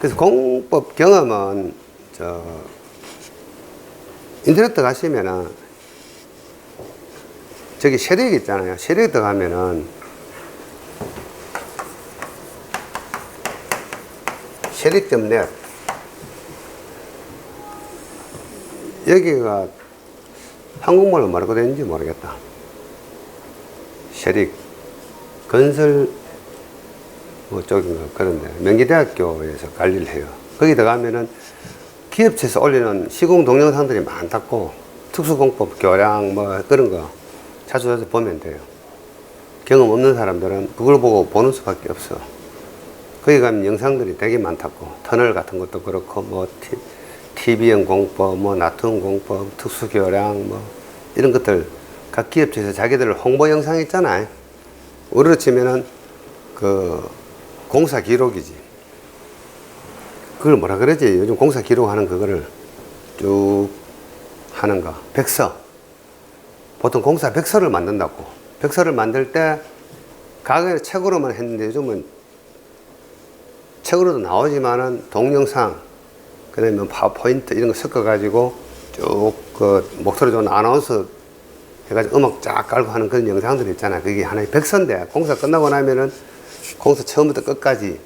그래서 공법 경험은 인터넷 들어가시면은 저기 세력 있잖아요. 세력 들어가면은 세력.net 여기가 한국말로 뭐라고 되는지 모르겠다. 세력 건설 뭐 쪽인가 그런데 명기대학교에서 관리를 해요. 거기 들어가면은 기업체에서 올리는 시공 동영상들이 많다고 특수공법 교량 뭐 그런 거 자주 보면 돼요. 경험 없는 사람들은 그걸 보고 보는 수밖에 없어. 거기 가면 영상들이 되게 많다고 터널 같은 것도 그렇고 뭐 TBM 공법, 뭐 나트륨 공법, 특수교량 뭐 이런 것들 각 기업체에서 자기들 홍보 영상 있잖아요. 우리로 치면은 그 공사 기록이지. 그걸 뭐라 그러지? 요즘 공사 기록하는 그거를 쭉 하는 거. 백서. 보통 공사 백서를 만든다고. 백서를 만들 때 과거에는 책으로만 했는데 요즘은 책으로도 나오지만은 동영상, 그 다음에 파워포인트 이런 거 섞어가지고 쭉 그 목소리 좋은 아나운서 해가지고 음악 쫙 깔고 하는 그런 영상들이 있잖아요. 그게 하나의 백서인데 공사 끝나고 나면은 공사 처음부터 끝까지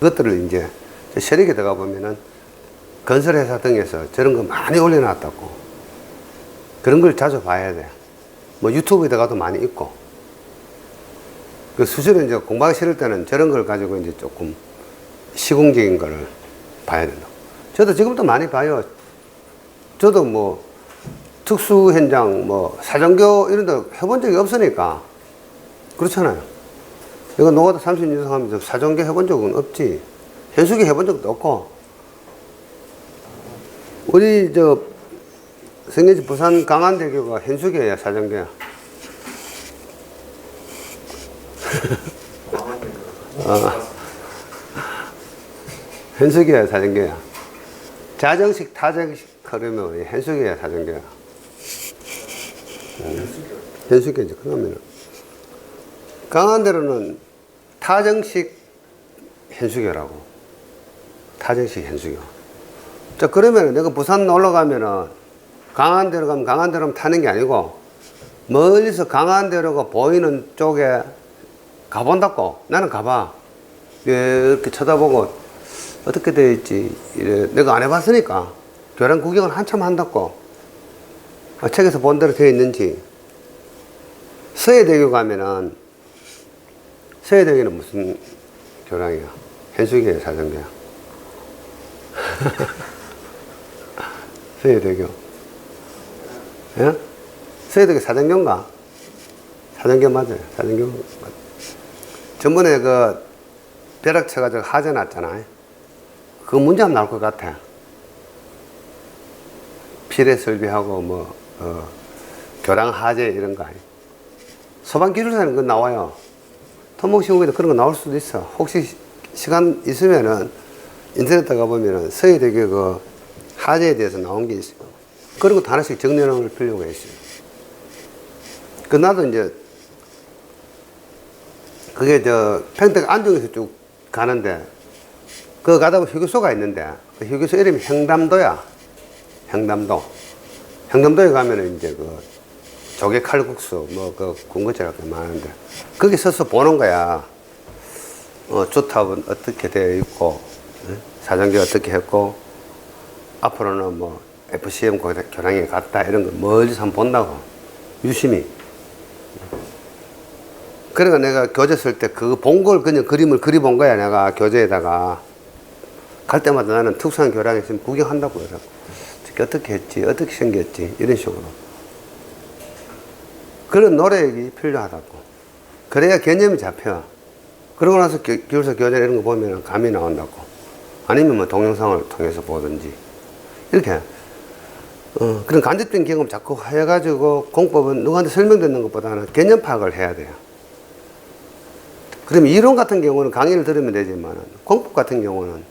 그것들을 이제 세력에 들어가 보면은 건설회사 등에서 저런 거 많이 올려놨다고. 그런 걸 자주 봐야 돼. 뭐 유튜브에 들어가도 많이 있고. 그 수시로 이제 공부하기 싫을 때는 저런 걸 가지고 이제 조금 시공적인 거를 봐야 된다. 저도 지금도 많이 봐요. 저도 뭐 특수 현장 뭐 사정교 이런 데 해본 적이 없으니까 그렇잖아요. 이거 노가다 30년 하면서 사정교 해본 적은 없지. 현수기 해본 적도 없고. 우리 생겨지 부산 강안대교가 현수기야 사정교야. 현수기야 사정교야. 자정식 타정식 그러면 현수기야 사정교야. 현수기지. 그러면은 강안대로는 타정식 현수교라고. 타정식 현수교. 자, 그러면 내가 부산 놀러 가면은 강안대로 가면 강안대로 타는 게 아니고 멀리서 강안대로가 보이는 쪽에 가본다고. 나는 가봐. 이렇게 쳐다보고 어떻게 되어 있지. 이래. 내가 안 해봤으니까. 교량 구경을 한참 한다고. 책에서 본 대로 되어 있는지. 서해대교 가면은 서해대교는 무슨 교량이야? 현수기야, 사정교야? 서해대교. 예? 서해대교 사정교인가? 사정교 맞아요. 사정교 맞아요. 전번에 그 벼락 쳐가지고 하재 났잖아요. 그 문제 안 나올 것 같아. 피레 설비하고 뭐 교량 하재 이런 거 아니에요. 소방기술사는 그거 나와요. 토목시공에도 그런 거 나올 수도 있어. 혹시 시간 있으면은 인터넷 가보면은 서해대교 그 하재에 대해서 나온 게 있어요. 그런 것도 하나씩 정리해 놓을 필요가 있어요. 그 나도 이제 그게 평택 안중에서 쭉 가는데 그 가다 보면 휴게소가 있는데 그 휴게소 이름이 행담도야. 행담도. 행담도에 가면은 이제 그 조개 칼국수 뭐 그 군것질 같은 게 많은데 거기 서서 보는 거야. 주탑은 어떻게 되어 있고 사정기 어떻게 했고 앞으로는 뭐 FCM 교량에 갔다 이런 거 멀리서 한번 본다고. 유심히. 그러니까 내가 교재 쓸 때 그 본 걸 그냥 그림을 그려본 거야. 내가 교재에다가 갈 때마다 나는 특수한 교량이 있으면 구경한다고 그래서 어떻게 했지 어떻게 생겼지 이런 식으로 그런 노력이 필요하다고. 그래야 개념이 잡혀. 그러고 나서 기술사 교재 이런 거 보면 감이 나온다고. 아니면 뭐 동영상을 통해서 보든지 이렇게 그런 간접적인 경험 자꾸 해가지고 공법은 누구한테 설명듣는 것보다는 개념 파악을 해야 돼요. 그러면 이론 같은 경우는 강의를 들으면 되지만 공법 같은 경우는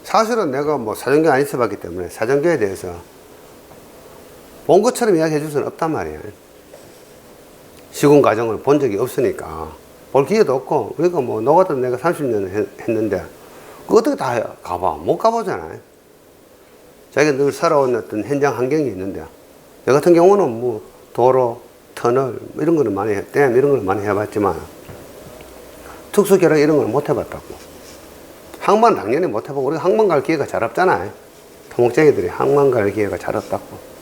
사실은 내가 뭐 사정교 안 있어봤기 때문에 사정교에 대해서 본 것처럼 이야기해 줄 수는 없단 말이에요. 시공 과정을 본 적이 없으니까 볼 기회도 없고. 그러니까 뭐 노가다 내가 30년 했는데 그거 어떻게 다 가봐? 못 가보잖아요. 자기가 늘 살아온 어떤 현장 환경이 있는데, 저 같은 경우는 뭐 도로, 터널 이런 거는 많이 댐 이런 거는 많이 해봤지만 특수교량 이런 거는 못 해봤다고. 항만 당연히 못 해보고, 우리가 항만 갈 기회가 잘 없잖아요. 토목쟁이들이 항만 갈 기회가 잘 없다고.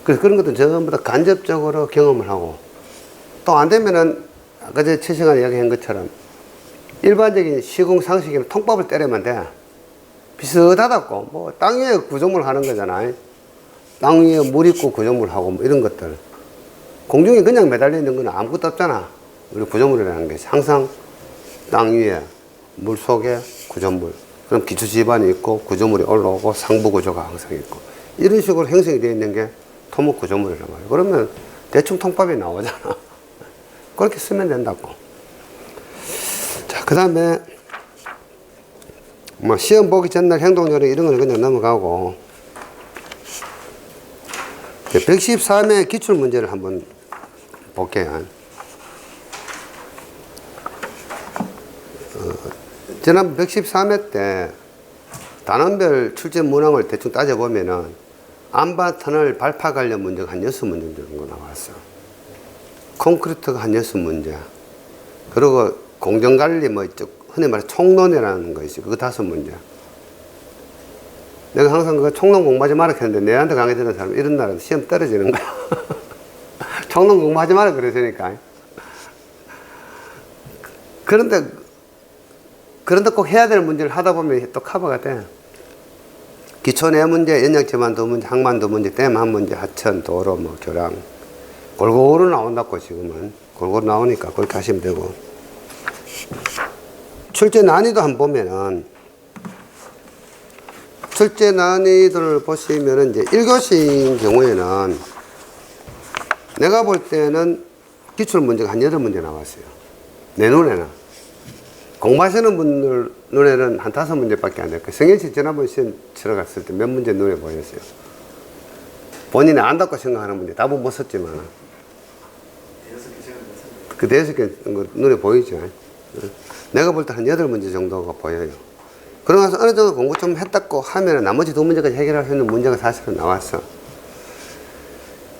그래서 그런 것도 전부 다 간접적으로 경험을 하고, 또 안 되면은 아까 제 최시간 이야기한 것처럼 일반적인 시공 상식이나 통법을 때리면 돼. 비슷하다고. 뭐 땅 위에 구조물 하는 거잖아요. 땅 위에 물 있고 구조물 하고 뭐 이런 것들. 공중에 그냥 매달려 있는 건 아무것도 없잖아. 우리 구조물이라는 게 항상 땅 위에 물 속에 구조물. 그럼 기초 지반이 있고 구조물이 올라오고 상부 구조가 항상 있고, 이런 식으로 형성이 되어 있는 게 토목 구조물이란 말이에요. 그러면 대충 통법이 나오잖아. 그렇게 쓰면 된다고. 자, 그 다음에 뭐 시험 보기 전날 행동요령 이런 거는 그냥 넘어가고, 113의 기출 문제를 한번 볼게요. 지난 113회 때 단원별 출제 문항을 대충 따져보면은 안바 터널 발파 관련 문제가 한 6문제 정도 나왔어. 콘크리트가 한 6문제. 그리고 공정관리 뭐 흔히 말해 총론이라는 거 있어요. 그거 5문제. 내가 항상 그 총론 공부하지 마라 했는데, 내한테 강의 듣는 사람 이런 날은 시험 떨어지는 거야. 총론 공부하지 마라 그러시니까. 그런데 꼭 해야 될 문제를 하다 보면 또 커버가 돼. 기초 4문제, 연역지만 2문제, 항만 2문제, 댐 1문제, 하천, 도로, 뭐 교량. 골고루 나온다고 지금은. 골고루 나오니까 그렇게 하시면 되고. 출제 난이도 한번 보면은, 출제 난이도를 보시면은 이제 1교시인 경우에는 내가 볼 때는 기출 문제가 한 8문제 나왔어요. 내 눈에는. 공부하시는 분들 눈에는 한 5문제밖에 안 됐고, 성현 씨 지난번 시험 치러 갔을 때 몇 문제 눈에 보였어요? 본인이 안다고 생각하는 문제 답은 못 썼지만 그 6개 눈에 보이죠. 내가 볼 때 한 8문제 정도가 보여요. 그러고 나서 어느 정도 공부 좀 했다고 하면 나머지 2문제까지 해결할 수 있는 문제가 사실은 나왔어.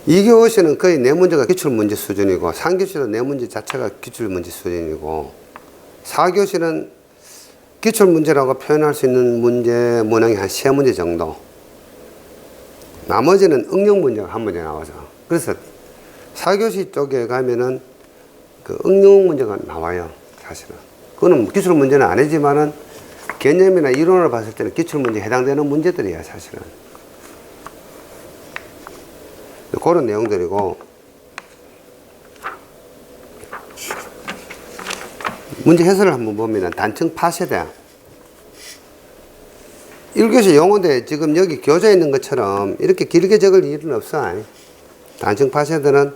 2교시는 거의 4문제가 기출문제 수준이고, 3교시도 4문제 자체가 기출문제 수준이고, 4교시는 기출문제라고 표현할 수 있는 문제 문항이 한 3문제 정도. 나머지는 응용문제가 1문제 나와서. 그래서 4교시 쪽에 가면은 그 응용 문제가 나와요, 사실은. 그거는 기출 문제는 아니지만은 개념이나 이론을 봤을 때는 기출 문제에 해당되는 문제들이야, 사실은. 그런 내용들이고, 문제 해설을 한번 보면 단층 파세대. 1교시 용어인데 지금 여기 교재에 있는 것처럼 이렇게 길게 적을 일은 없어. 단층 파세대는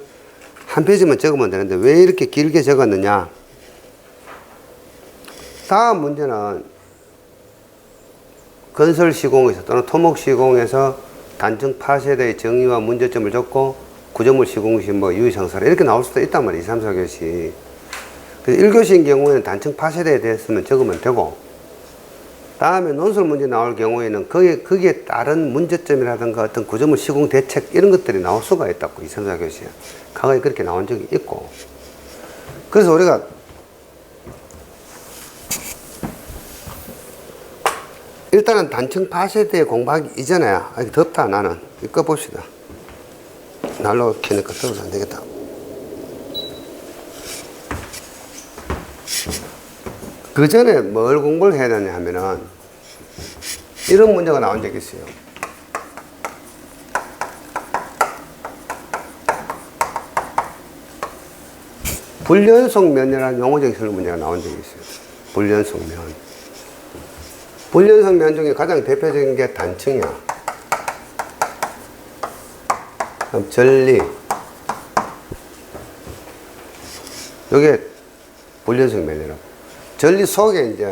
한 페이지만 적으면 되는데 왜 이렇게 길게 적었느냐. 다음 문제는 건설 시공에서 또는 토목 시공에서 단층 파세대의 정의와 문제점을 적고 구조물 시공 시 뭐 유의상사라 이렇게 나올 수도 있단 말이에요. 2, 3, 4교시. 그래서 1교시인 경우에는 단층 파세대에 대해서만 적으면 되고, 다음에 논술 문제 나올 경우에는 거기에 따른 문제점이라든가 어떤 구조물 시공 대책 이런 것들이 나올 수가 있다고. 2, 3, 4교시에 과거에 그렇게 나온 적이 있고. 그래서 우리가 일단은 단층 파세대 공부하기 이전에, 아직 덥다 나는 이거 봅시다. 난로 켜니까 더워서 안 되겠다. 그 전에 뭘 공부를 해야 되냐 하면은 이런 문제가 나온 적이 있어요. 불연속 면이라는 용어적 해설 문제가 나온 적이 있어요. 불연속 면. 불연속 면 중에 가장 대표적인 게 단층이야. 그럼 전리. 이게 불연속 면이라고. 전리 속에 이제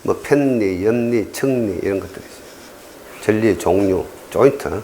뭐 편리, 염리, 청리 이런 것들이 있어요. 전리의 종류, 조인트.